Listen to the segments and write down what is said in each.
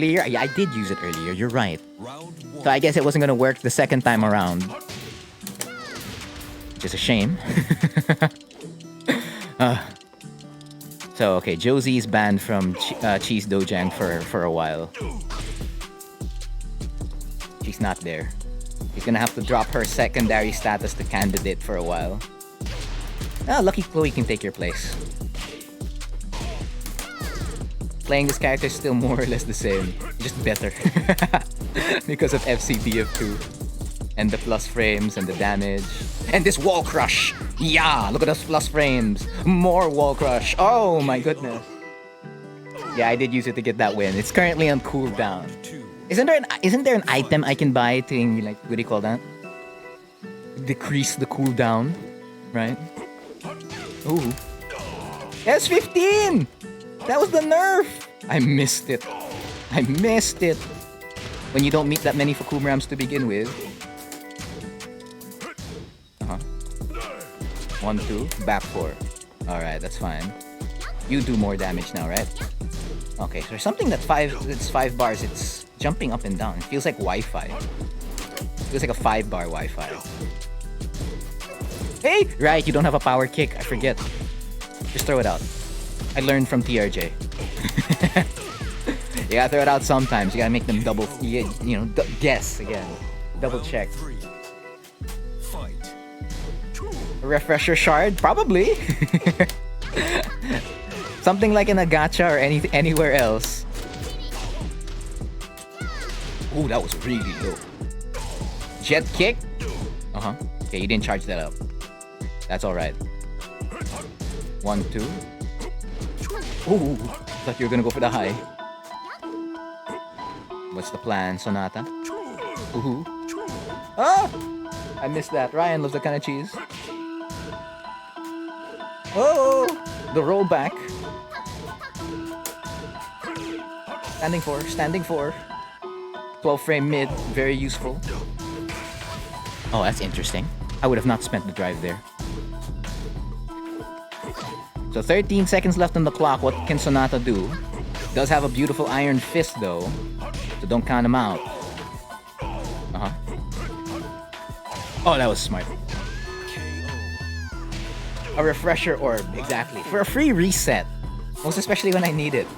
Earlier? Yeah, I did use it earlier. You're right. So I guess it wasn't gonna work the second time around. Which is a shame. So, okay, Josie's banned from Cheese Dojang for a while. She's not there. She's gonna have to drop her secondary status to candidate for a while. Ah, lucky Chloe can take your place. Playing this character is still more or less the same, just better. Because of FCBF2. And the plus frames and the damage. And this wall crush! Yeah, look at those plus frames. More wall crush. Oh my goodness. Yeah, I did use it to get that win. It's currently on cooldown. Isn't there an item I can buy to, like, what do you call that? Decrease the cooldown, right? Ooh. S15! That was the nerf! I missed it. I missed it. When you don't meet that many Fahkumrams to begin with. 1, 2, back 4. Alright, that's fine. You do more damage now, right? Okay, so there's something that's 5 bars. It's jumping up and down. It feels like Wi-Fi. It feels like a 5-bar Wi-Fi. Hey! Right, you don't have a power kick. I forget. Just throw it out. I learned from TRJ. You gotta throw it out sometimes. You gotta make them double, guess again. Double check. A refresher shard? Probably. Something like an Agacha or anywhere else. Ooh, that was really low. Jet kick? Uh-huh. Okay, you didn't charge that up. That's alright. 1, 2. Ooh, thought you were gonna go for the high. What's the plan, Sonata? Ooh. Ah! I missed that. Ryan loves that kind of cheese. Oh! The rollback. Standing 4. 12 frame mid, very useful. Oh, that's interesting. I would have not spent the drive there. So 13 seconds left on the clock. What can Sonata do? Does have a beautiful iron fist though, so don't count him out. Uh-huh. Oh, that was smart. A refresher orb, exactly. For a free reset. Most especially when I need it.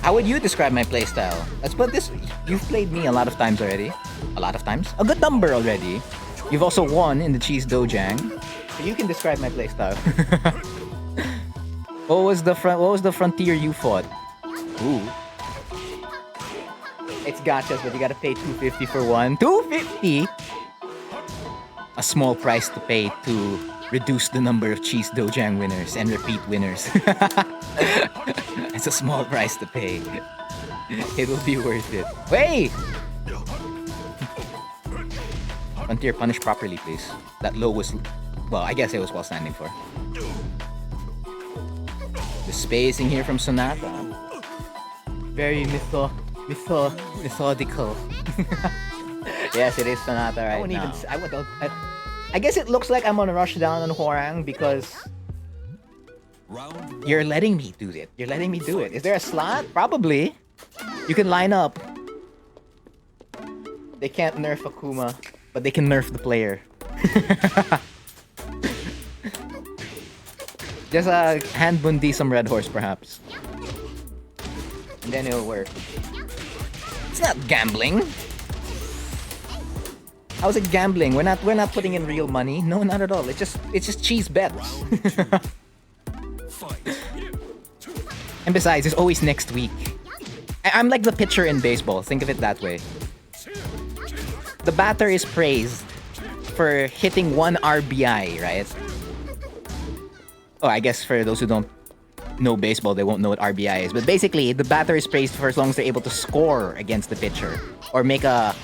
How would you describe my playstyle? Let's put this. You've played me a lot of times already. A lot of times? A good number already. You've also won in the Cheese Dojang. So you can describe my playstyle. What was the frontier you fought? Ooh. It's gachas, but you gotta pay $250 for one. $250? A small price to pay to reduce the number of Cheese Dojang winners and repeat winners. It's a small price to pay. It will be worth it. Wait! Frontier, punish properly, please. That low was... Well, I guess it was while standing for. The spacing here from Sonata. Very methodical. Yes, it is Sonata right now. I guess it looks like I'm on a rush down on Hwoarang because you're letting me do it. You're letting me do it. Is there a slot? Probably. You can line up. They can't nerf Akuma, but they can nerf the player. Just hand Bundi some red horse, perhaps. And then it'll work. It's not gambling. How's it gambling? We're not putting in real money. No, not at all. It's just cheese bets. And besides, it's always next week. I'm like the pitcher in baseball. Think of it that way. The batter is praised for hitting 1 RBI, right? Oh, I guess for those who don't know baseball, they won't know what RBI is. But basically, the batter is praised for as long as they're able to score against the pitcher or make a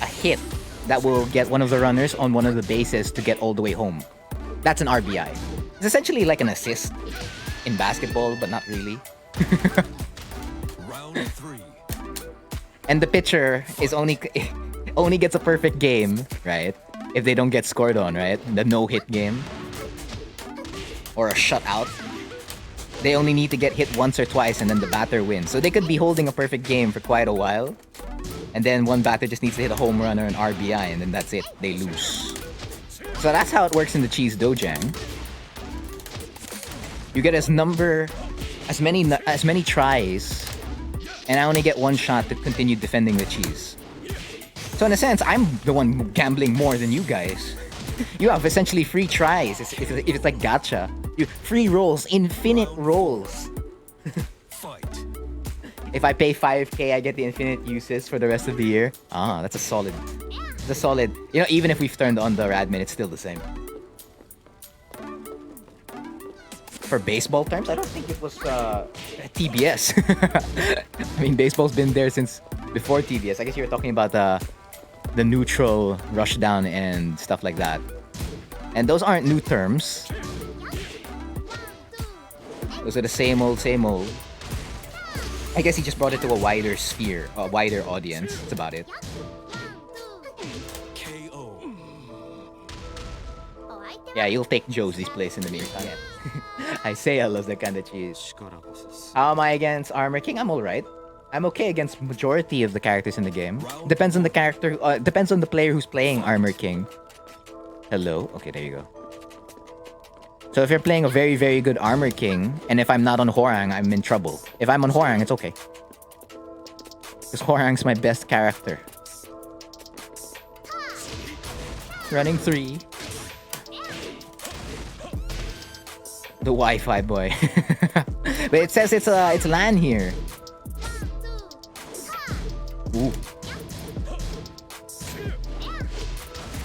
hit that will get one of the runners on one of the bases to get all the way home. That's an RBI. It's essentially like an assist in basketball, but not really. Round 3. And the pitcher is only gets a perfect game, right? If they don't get scored on, right? The no-hit game. Or a shutout. They only need to get hit once or twice and then the batter wins. So they could be holding a perfect game for quite a while. And then one batter just needs to hit a home run or an RBI and then that's it. They lose. So that's how it works in the cheese Dojang. You get as many tries, and I only get one shot to continue defending the cheese. So in a sense, I'm the one gambling more than you guys. You have essentially free tries. It's like gacha. You free rolls, infinite rolls. If I pay 5k, I get the infinite uses for the rest of the year. Ah, that's a solid. It's a solid. You know, even if we've turned on the Radmin, it's still the same. For baseball terms, I don't think it was TBS. I mean, baseball's been there since before TBS. I guess you were talking about the neutral rushdown and stuff like that. And those aren't new terms. Those are the same old, same old. I guess he just brought it to a wider sphere, a wider audience. That's about it. Yeah, you'll take Josie's place in the meantime. I say I love that kind of cheese. How am I against Armor King? I'm alright. I'm okay against majority of the characters in the game. Depends on the character. Depends on the player who's playing Armor King. Hello? Okay, there you go. So if you're playing a very, very good Armor King, and if I'm not on Hwoarang, I'm in trouble. If I'm on Hwoarang, it's okay. Because Hwoarang's my best character. Running 3. The Wi-Fi boy. But it says it's LAN here. Ooh.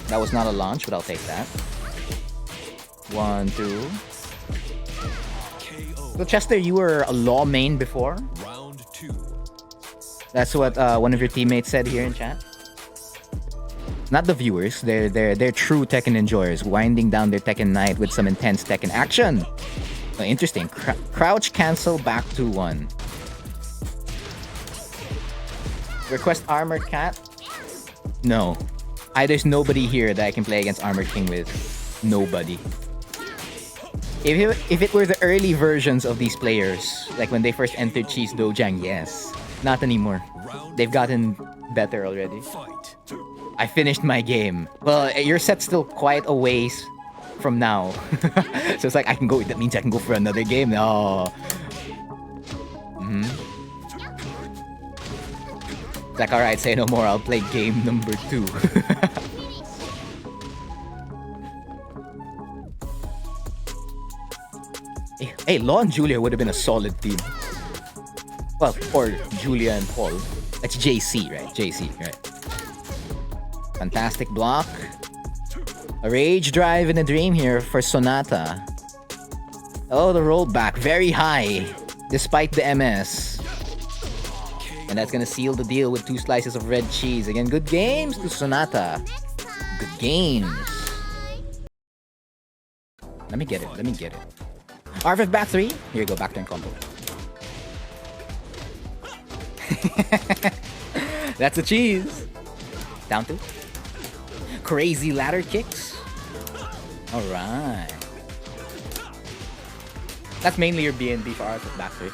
That was not a launch, but I'll take that. 1, 2. So Chester, you were a Law main before? Round 2. That's what one of your teammates said here in chat. Not the viewers, they're true Tekken enjoyers, winding down their Tekken night with some intense Tekken action. Oh, interesting. Crouch cancel back to 1. Request Armor Cat? No. There's nobody here that I can play against Armor King with. Nobody. If it were the early versions of these players, like when they first entered Cheese Dojang, yes. Not anymore. They've gotten better already. I finished my game. Well, your set's still quite a ways from now. So it's like I can go. That means I can go for another game. No. It's like, alright, say no more. I'll play game number 2. Hey, Law and Julia would have been a solid team. Well, or Julia and Paul. That's JC, right? JC, right? Fantastic block. A Rage Drive in a Dream here for Sonata. Oh, the rollback. Very high. Despite the MS. And that's gonna seal the deal with 2 slices of red cheese. Again, good games to Sonata. Good games. Let me get it. Let me get it. RFF back 3. Here you go. Back turn combo. That's a cheese. Down 2. Crazy ladder kicks. Alright. That's mainly your BNB for RFF back 3.